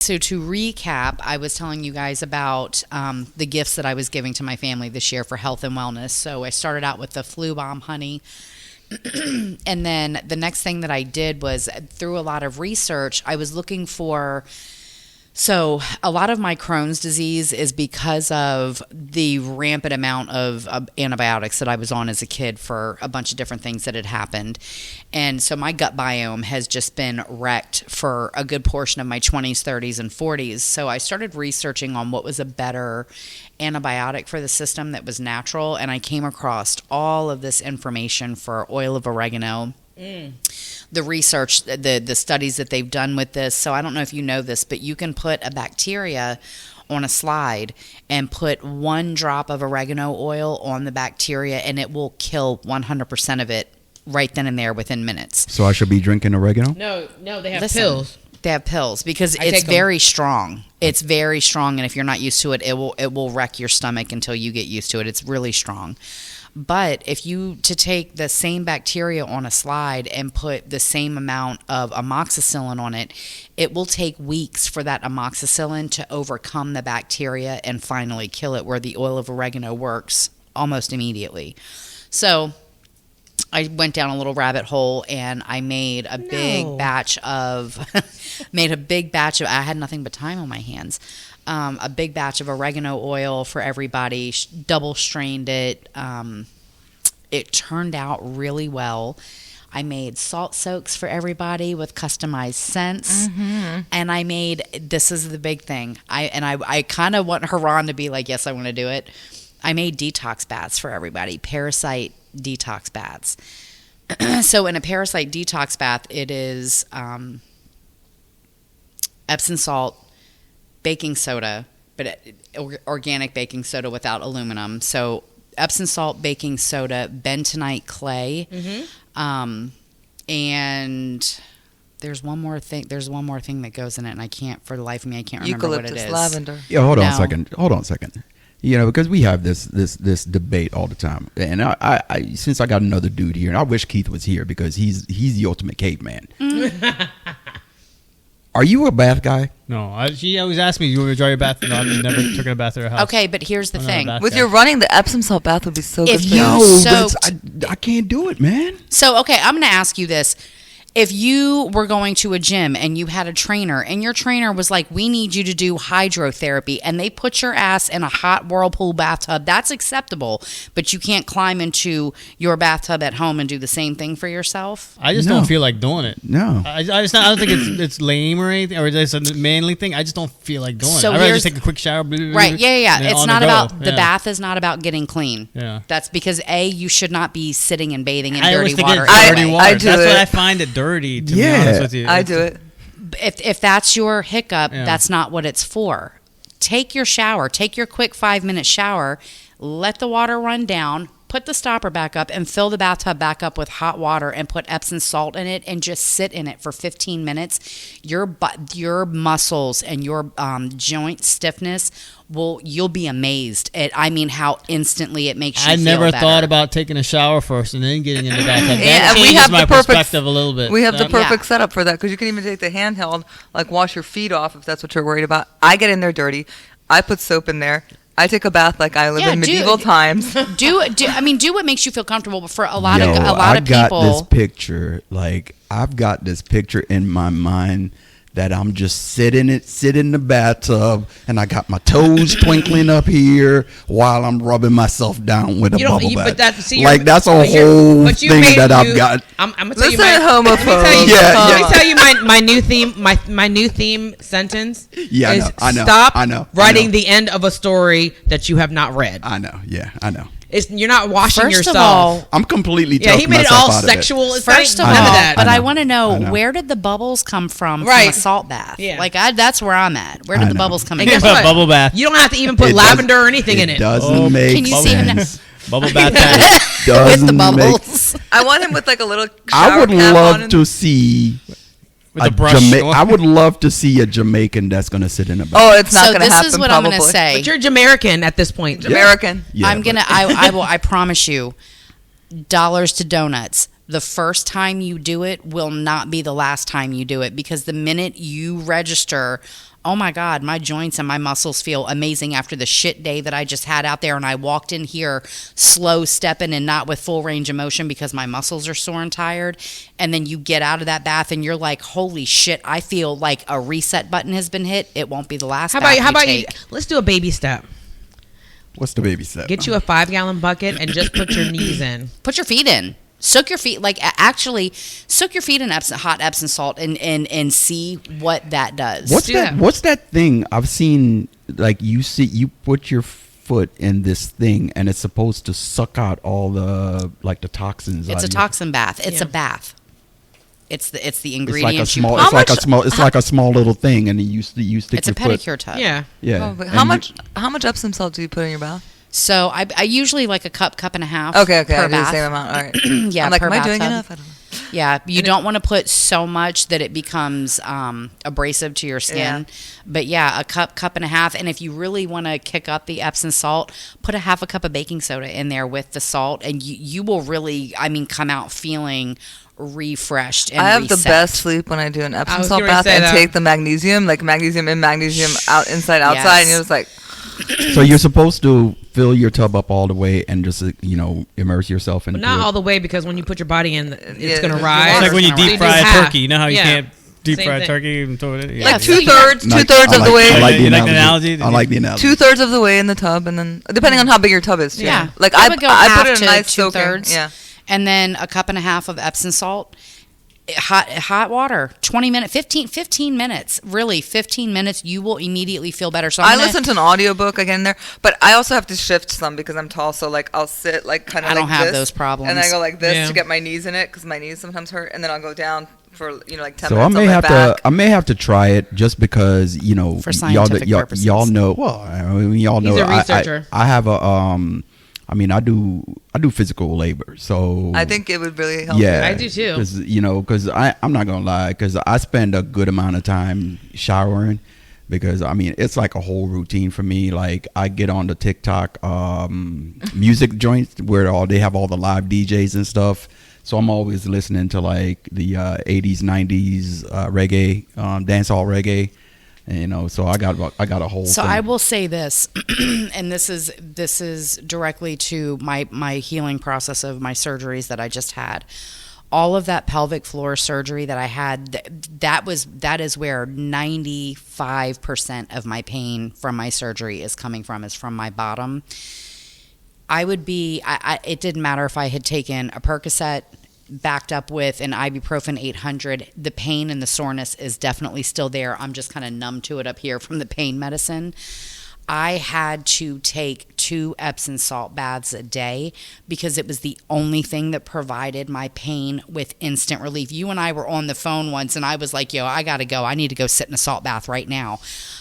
So to recap, I was telling you guys about the gifts that I was giving to my family this year for health and wellness. So I started out with the flu bomb honey. And then the next thing that I did was, through a lot of research, I was looking for, so a lot of my Crohn's disease is because of the rampant amount of antibiotics that I was on as a kid for a bunch of different things that had happened. And so my gut biome has just been wrecked for a good portion of my 20s, 30s, and 40s. So I started researching on what was a better antibiotic for the system that was natural, and I came across all of this information for oil of oregano. The research, the studies that they've done with this. So I don't know if you know this, but you can put a bacteria on a slide and put 1 drop of oregano oil on the bacteria, and it will kill 100% of it right then and there within minutes. So I should be drinking oregano? No, they have pills. They have pills because it's very strong. It's very strong, and if you're not used to it, it will wreck your stomach until you get used to it. It's really strong. But if you to take the same bacteria on a slide and put the same amount of amoxicillin on it, it will take weeks for that amoxicillin to overcome the bacteria and finally kill it, where the oil of oregano works almost immediately. So I went down a little rabbit hole and I made a big batch of, I had nothing but time on my hands. A big batch of oregano oil for everybody, double strained it. It turned out really well. I made salt soaks for everybody with customized scents. And I made, this is the big thing. I kind of want Haran to be like, yes, I want to do it. I made detox baths for everybody, parasite detox baths. So in a parasite detox bath, it is Epsom salt, baking soda, but organic baking soda without aluminum. So Epsom salt, baking soda, bentonite clay, and there's one more thing. There's one more thing that goes in it, and I can't, for the life of me, I can't remember what it is. Eucalyptus, lavender. Yeah, hold on a second. You know, because we have this debate all the time, and I since I got another dude here, and I wish Keith was here because he's the ultimate caveman. Are you a bath guy? No, she always asks me, "You want to draw your bath?" No, I've never took a bath at her house. Okay, but here's the thing: with your running, the Epsom salt bath would be so good. If for you you. soaked, I can't do it, man. So okay, I'm going to ask you this. If you were going to a gym and you had a trainer and your trainer was like, we need you to do hydrotherapy, and they put your ass in a hot whirlpool bathtub, that's acceptable, but you can't climb into your bathtub at home and do the same thing for yourself? I just don't feel like doing it. No. I don't think it's lame or anything, or it's a manly thing. I just don't feel like doing it. I'd rather just take a quick shower. Right, yeah. It's not about, the bath is not about getting clean. Yeah. That's because, A, you should not be sitting and bathing in dirty water. I do That's it. what I find it dirty, to be honest with you. I do it. If that's your hiccup, that's not what it's for. Take your shower. Take your quick 5-minute shower. Let the water run down. Put the stopper back up and fill the bathtub back up with hot water and put Epsom salt in it and just sit in it for 15 minutes. Your muscles and your joint stiffness you'll be amazed at, how instantly it makes you feel better. I never thought about taking a shower first and then getting in the bathtub. Yeah, That changes my perspective a little bit. We have the perfect setup for that because you can even take the handheld, like wash your feet off if that's what you're worried about. I get in there dirty. I put soap in there. I take a bath like I live in medieval times. Do what makes you feel comfortable. But for a lot of people, I've got this picture in my mind that I'm just sitting in the bathtub and I got my toes twinkling up here while I'm rubbing myself down with a bubble bath. That's a whole thing that I've got. I'm gonna tell homophobe. Let me tell you my new theme. My new theme sentence is stop writing the end of a story that you have not read. I know. Yeah, I know. You're not washing First yourself. Of all, I'm completely he made it all sexual. First of all, but I want to know where did the bubbles come from a salt bath? Yeah. that's where I'm at. Where did the bubbles come in? Guess what? Bubble bath. You don't have to even put lavender or anything in it. Doesn't make Can you see him now? Bubble bath with the bubbles. I want him with like a little shower I would cap love on to see with a brush. I would love to see a Jamaican that's going to sit in a bath. Oh, it's not going to happen. This is what probably. I'm going to say. But you're Jamaican at this point. Jamaican. Yeah, I promise you, dollars to donuts. The first time you do it will not be the last time you do it, because the minute you register oh my God, my joints and my muscles feel amazing after the shit day that I just had out there. And I walked in here slow stepping and not with full range of motion because my muscles are sore and tired. And then you get out of that bath and you're like, holy shit, I feel like a reset button has been hit. It won't be the last. How about you? Let's do a baby step. What's the baby step? Get you a 5-gallon bucket and just put your knees in. Put your feet in. Soak your feet, soak your feet in hot Epsom salt and see what that does. What's that thing I've seen? Like you put your foot in this thing and it's supposed to suck out all the toxins. It's a toxin bath. It's a bath. It's the ingredients. It's like a small little thing, and you stick your foot. It's a pedicure tub. Yeah. Oh, how much Epsom salt do you put in your bath? So I usually like a cup and a half. Okay, per I do the bath. same amount. All right. Yeah, I'm like, per am I doing bathtub. enough? I don't know. Yeah, you don't want to put so much that it becomes abrasive to your skin. Yeah. But yeah, a cup and a half. And if you really want to kick up the Epsom salt, put a half a cup of baking soda in there with the salt, and you will really, come out feeling refreshed and I have reset. the best sleep when I do an Epsom salt bath and take the magnesium, like magnesium in, magnesium out, inside, outside, yes. And you're just like. So you're supposed to fill your tub up all the way and just immerse yourself in. But not all the way, because when you put your body in, it's going to rise. It's like when you deep fry a turkey. You know how you can't deep fry a turkey and throw it in? Like two-thirds of the way. I like the analogy. I like the analogy. 2/3 of the way in the tub, and then depending on how big your tub is too. Yeah. Like I put it in a nice 2/3. Yeah. And then a cup and a half of Epsom salt. Hot water, 20 minutes, 15 minutes, really 15 minutes, you will immediately feel better. So I listen to an audiobook again there, but I also have to shift some because I'm tall, so like I'll sit like kind of I like don't have this, those problems. and I go like this to get my knees in it because my knees sometimes hurt, and then I'll go down for like 10 so minutes. I may have to try it just because for scientific purposes. Y'all know. Well, y'all know. He's a researcher. I have a I do physical labor, so I think it would really help. Yeah, I do too. Because I'm not gonna lie, because I spend a good amount of time showering, because it's like a whole routine for me. Like I get on the TikTok music joints where they have all the live DJs and stuff. So I'm always listening to like the 80s, 90s reggae, dancehall reggae. So I got a whole. So thing. I will say this, and this is directly to my healing process of my surgeries that I just had. All of that pelvic floor surgery that I had, that is where 95% of my pain from my surgery is coming from, is from my bottom. It didn't matter if I had taken a Percocet backed up with an ibuprofen 800, the pain and the soreness is definitely still there. I'm just kind of numb to it up here from the pain medicine. I had to take 2 Epsom salt baths a day because it was the only thing that provided my pain with instant relief. You and I were on the phone once and I was like, yo, I gotta go. I need to go sit in a salt bath right now.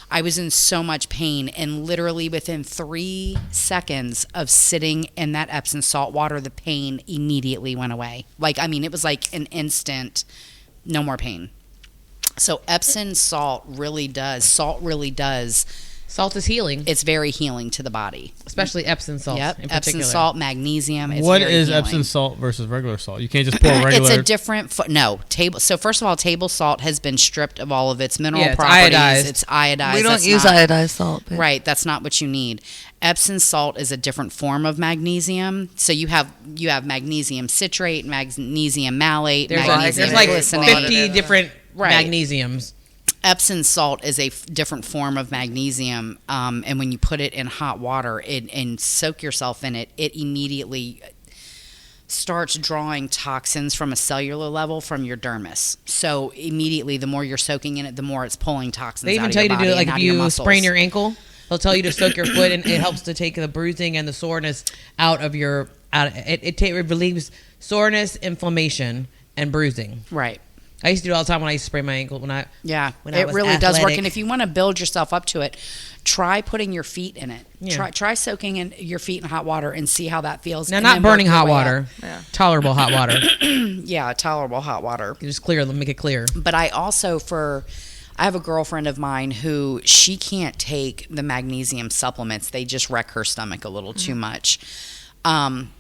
I was in so much pain, and literally within 3 seconds of sitting in that Epsom salt water, the pain immediately went away. It was like an instant, no more pain. So Epsom salt really does. Salt is healing. It's very healing to the body. Especially Epsom salt. Yep. In Epsom particular. salt, magnesium. What is healing. Epsom salt versus regular salt? You can't just pour regular. It's a different. So first of all, table salt has been stripped of all of its mineral it's properties. Iodized. It's iodized. We don't use iodized salt. Babe. Right. That's not what you need. Epsom salt is a different form of magnesium. So you have magnesium citrate, magnesium malate. There's magnesium like glycinate. 50 different magnesiums. Epsom salt is a different form of magnesium, and when you put it in hot water and soak yourself in it, it immediately starts drawing toxins from a cellular level from your dermis. So immediately, the more you're soaking in it, the more it's pulling toxins out of your body. They even tell you to do it, like if you sprain your your ankle, they'll tell you to soak your foot, and it helps to take the bruising and the soreness out of your. It relieves soreness, inflammation, and bruising. Right. I used to do it all the time when I used to sprain my ankle. When I was really athletic. does work. And if you want to build yourself up to it, try putting your feet in it. Yeah. Try soaking in your feet in hot water and see how that feels. Now, not burning hot water. Yeah. Tolerable hot water. Yeah, tolerable hot water. Just make it clear. But I also I have a girlfriend of mine who she can't take the magnesium supplements. They just wreck her stomach a little too much.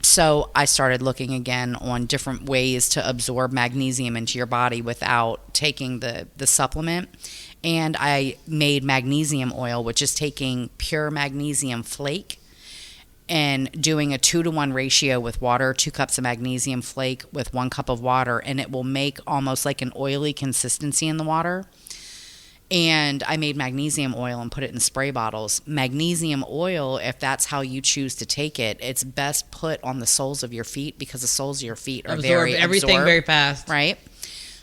So I started looking again on different ways to absorb magnesium into your body without taking the supplement. And I made magnesium oil, which is taking pure magnesium flake and doing a 2-to-1 ratio with water, 2 cups of magnesium flake with 1 cup of water, and it will make almost like an oily consistency in the water. And I made magnesium oil and put it in spray bottles. Magnesium oil, if that's how you choose to take it, it's best put on the soles of your feet because the soles of your feet are very everything very fast. Right?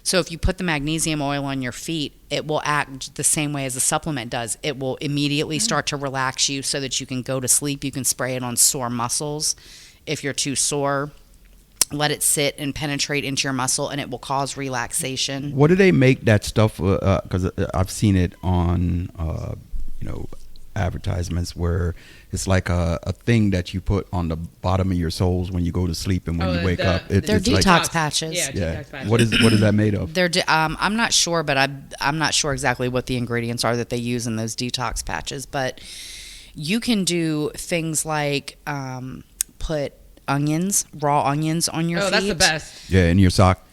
So if you put the magnesium oil on your feet, it will act the same way as a supplement does. It will immediately start to relax you so that you can go to sleep. You can spray it on sore muscles if you're too sore. Let it sit and penetrate into your muscle, and it will cause relaxation. What do they make that stuff? Because I've seen it on, advertisements where it's like a thing that you put on the bottom of your soles when you go to sleep, and when you wake up, they're detox patches. Yeah, detox patches. What is that made of? They're I'm not sure, but I'm not sure exactly what the ingredients are that they use in those detox patches. But you can do things like put raw onions on your feet. Oh, that's the best. Yeah, in your sock.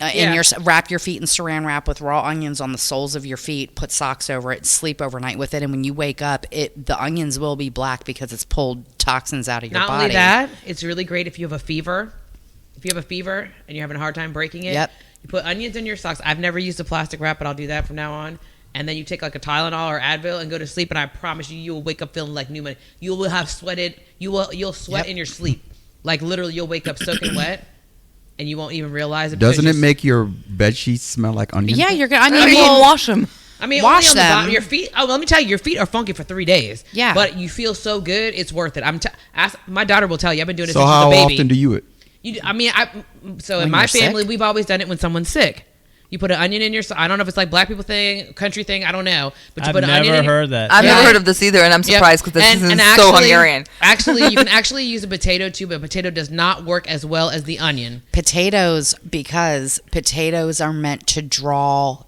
Wrap your feet in saran wrap with raw onions on the soles of your feet. Put socks over it. Sleep overnight with it, and when you wake up, the onions will be black because it's pulled toxins out of your body. Not only that, it's really great if you have a fever. If you have a fever and you're having a hard time breaking it, you put onions in your socks. I've never used a plastic wrap, but I'll do that from now on. And then you take like a Tylenol or Advil and go to sleep, and I promise you will wake up feeling like new money. You will have sweated. You'll sweat in your sleep. Like literally, you'll wake up soaking wet, and you won't even realize it. Doesn't it make your bed sheets smell like onions? Yeah, you're gonna. Wash them. I mean, wash only on them. The bottom. Your feet. Oh, let me tell you, your feet are funky for 3 days. Yeah, but you feel so good. It's worth it. My daughter will tell you. I've been doing this so since how she's a baby. often do you it? In my family, we've always done it when someone's sick. You put an onion in your. I don't know if it's like black people thing, country thing. I don't know. But you put an onion. I've never heard that. I've never heard of this either, and I'm surprised because this is so Hungarian. Actually, you can actually use a potato too, but a potato does not work as well as the onion. Potatoes, because potatoes are meant to draw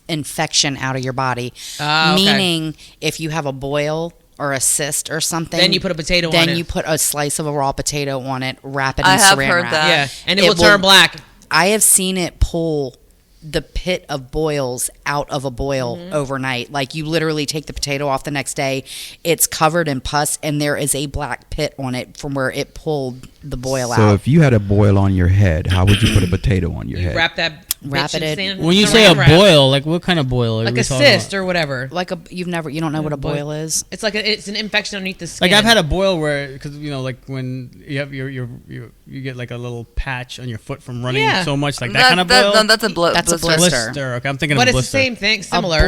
infection out of your body. Okay. Meaning, if you have a boil or a cyst or something, then you put a potato on it. Then you put a slice of a raw potato on it, wrap it in I have saran heard wrap. that. Yeah, and it will turn black. I have seen it pull the pit of boils out of a boil overnight. Like you literally take the potato off the next day, it's covered in pus, and there is a black pit on it from where it pulled the boil out. So if you had a boil on your head, how would you put a potato on your head? Wrap it in. When you say a boil, like what kind of boil? Like a cyst or whatever. Like you don't know what a boil is? It's like it's an infection underneath the skin. Like I've had a boil where, because like when you have you get like a little patch on your foot from running so much, like that kind of boil. That's a blister. Okay, I'm thinking of but a blister. It's the same thing, similar.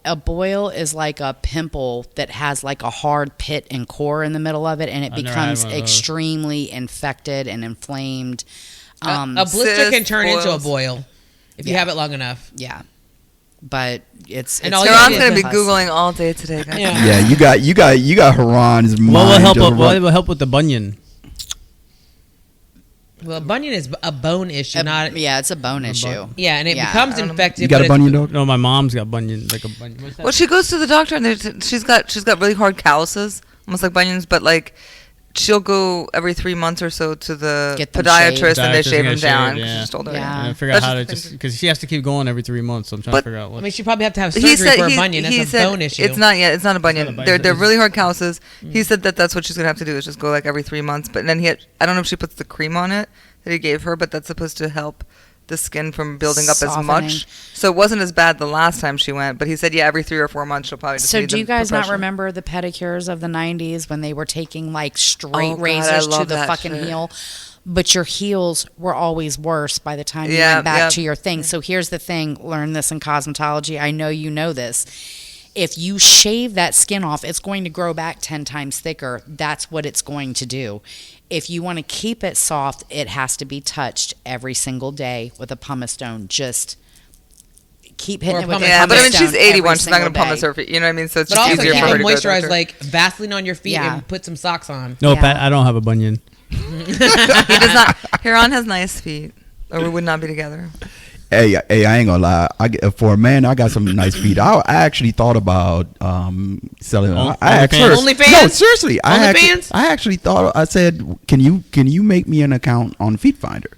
A boil is like a pimple that has like a hard pit and core in the middle of it, and it becomes extremely infected and inflamed. A blister can turn into a boil if you have it long enough. Yeah, but it's. And Haran's going to be Googling all day today, guys. Yeah, you got Haran's mind. What will help with the bunion? Well, bunion is a bone issue, it's a bone issue. Yeah, and it becomes infected. You got a bunion, dog? No, my mom's got bunion, like a bunion. Well, she goes to the doctor, and she's got really hard calluses, almost like bunions, but like she'll go every 3 months or so to the podiatrist, and they shave them down. Yeah. She just told her. Yeah. And figure out how to because she has to keep going every 3 months. So I'm trying to figure out what. I mean, she probably have to have surgery for a bunion. That's a bone issue. It's not yet. It's not a bunion. They're really hard calluses. He said that's what she's gonna have to do is just go like every 3 months. But then I don't know if she puts the cream on it that he gave her, but that's supposed to help the skin from building up as much. So it wasn't as bad the last time she went, but he said every 3 or 4 months she'll probably just need do you guys not remember the pedicures of the 90s when they were taking like straight razors to the fucking heel? But your heels were always worse by the time you went back to your thing. So here's the thing, learn this in cosmetology. I know you know this. If you shave that skin off, it's going to grow back 10 times thicker. That's what it's going to do. If you want to keep it soft, it has to be touched every single day with a pumice stone. Just keep hitting it with a pumice stone. But I mean, she's 81. She's not going to pumice her feet. You know what I mean? So it's just easier for her to go to moisturize, like Vaseline on your feet and put some socks on. No, Pat, I don't have a bunion. He does not. Haran has nice feet, or we would not be together. Hey, I ain't gonna lie. For a man, I got some nice feet. I actually thought about selling. OnlyFans? No, seriously. OnlyFans? I actually thought. I said, can you make me an account on Feet Finder?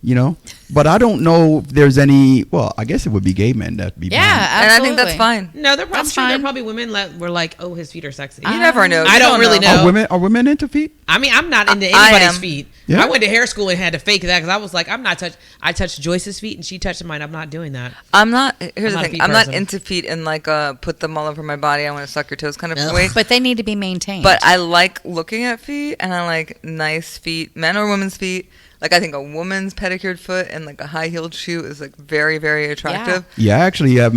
You know, But I don't know if there's any. Well, I guess it would be gay men that'd be. Yeah, fine. And I think that's fine. No, there are probably women that were like, "Oh, his feet are sexy." You never know. I don't really know. Are women into feet? I mean, I'm not into anybody's feet. Yeah. I went to hair school and had to fake that because I was like, I'm not touch. I touched Joyce's feet and she touched mine. I'm not doing that. I'm not. Here's the thing. I'm not into feet and like put them all over my body. I want to suck your toes kind of way. But they need to be maintained. But I like looking at feet and I like nice feet, men or women's feet. Like I think a woman's pedicured foot and like a high heeled shoe is like very, very attractive. Yeah, actually, I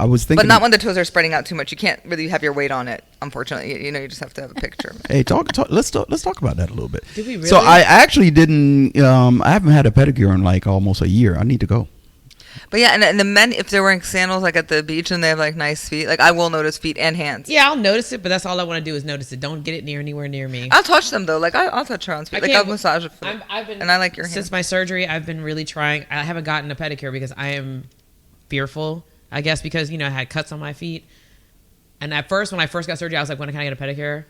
was thinking, but not when the toes are spreading out too much. You can't really have your weight on it. Unfortunately, you just have to have a picture. Hey, let's talk about that a little bit. Did we really? So I actually didn't. I haven't had a pedicure in like almost a year. I need to go. But yeah, and the men, if they're wearing sandals like at the beach and they have like nice feet, like I will notice feet and hands. Yeah, I'll notice it, but that's all I want to do is notice it. Don't get it anywhere near me. I'll touch them though. Like I'll touch her on feet. Like I'll massage a foot. And I like your hands. Since my surgery, I've been really trying. I haven't gotten a pedicure because I am fearful. I guess because I had cuts on my feet, and at first when I first got surgery, I was like, when can I get a pedicure?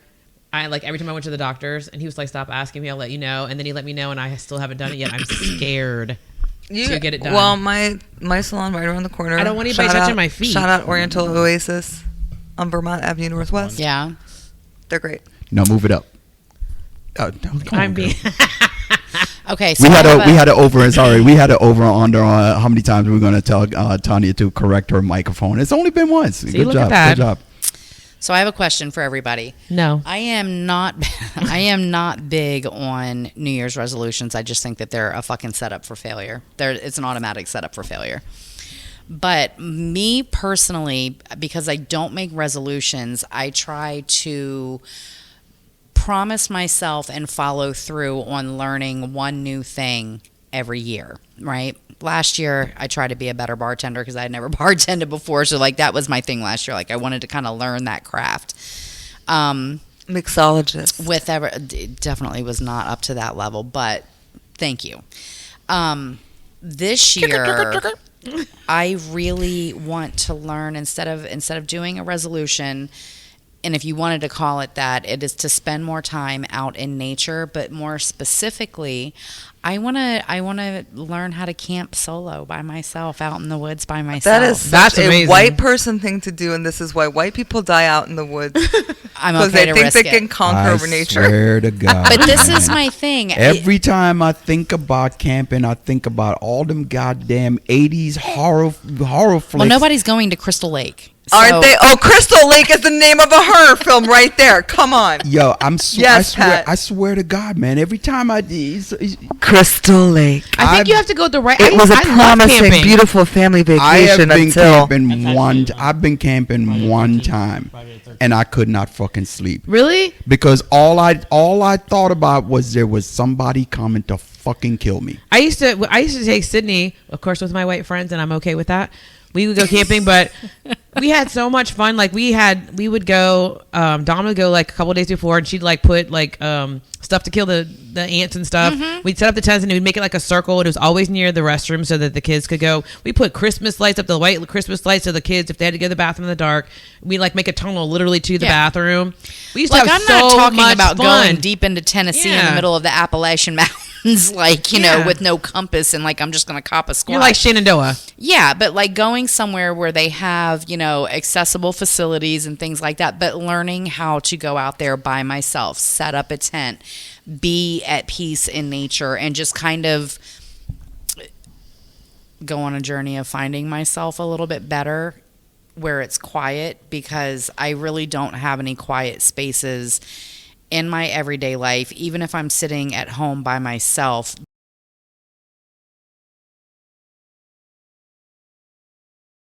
I like every time I went to the doctors, and he was like, stop asking me, I'll let you know. And then he let me know, and I still haven't done it yet. I'm scared. To get it done. Well, my salon right around the corner. I don't want anybody touching my feet. Shout out Oriental Oasis on Vermont Avenue Northwest. Yeah, they're great. No, move it up. I'm being. Okay, so we had a over. Sorry, we had an over under on how many times we were going to tell Tanya to correct her microphone. It's only been once. See, good job. Good job. So I have a question for everybody. No. I am not big on New Year's resolutions. I just think that they're a fucking setup for failure. It's an automatic setup for failure. But me personally, because I don't make resolutions, I try to promise myself and follow through on learning one new thing every year, right? Last year, I tried to be a better bartender because I had never bartended before. So, like, that was my thing last year. Like, I wanted to kind of learn that craft. Mixologist. Definitely was not up to that level, but thank you. This year, I really want to learn instead of doing a resolution. And if you wanted to call it that, it is to spend more time out in nature, but more specifically, I want to learn how to camp solo by myself, out in the woods by myself. That's a white person thing to do, and this is why white people die out in the woods. I'm okay to risk it. Because they think they can conquer over nature. I swear to God. But this is my thing. Every time I think about camping, I think about all them goddamn 80s horror flicks. Well, nobody's going to Crystal Lake. Aren't they? Oh, Crystal Lake is the name of a horror film right there. Come on. Yo, I swear to God, man. Every time Crystal Lake. I think you have to go the right. It was a promising, beautiful famay vacation I've been camping one time, and I could not fucking sleep. Really? Because all I thought about was there was somebody coming to fucking kill me. I used to take Sydney, of course, with my white friends, and I'm okay with that. We would go camping, but we had so much fun. Like we would go. Dom would go like a couple of days before, and she'd like put like stuff to kill the ants and stuff. Mm-hmm. We'd set up the tents and we'd make it like a circle. It was always near the restroom so that the kids could go. We put Christmas lights up, the white Christmas lights, so the kids, if they had to go to the bathroom in the dark, we like make a tunnel literally to the bathroom. We used to have so much fun. I'm not talking about going deep into Tennessee in the middle of the Appalachian Mountains. Like, you know, with no compass and like I'm just gonna cop a squat. You're like Shenandoah. Yeah, but like going somewhere where they have, you know, accessible facilities and things like that, but learning how to go out there by myself, set up a tent, be at peace in nature, and just kind of go on a journey of finding myself a little bit better where it's quiet, because I really don't have any quiet spaces in my everyday life, even if I'm sitting at home by myself.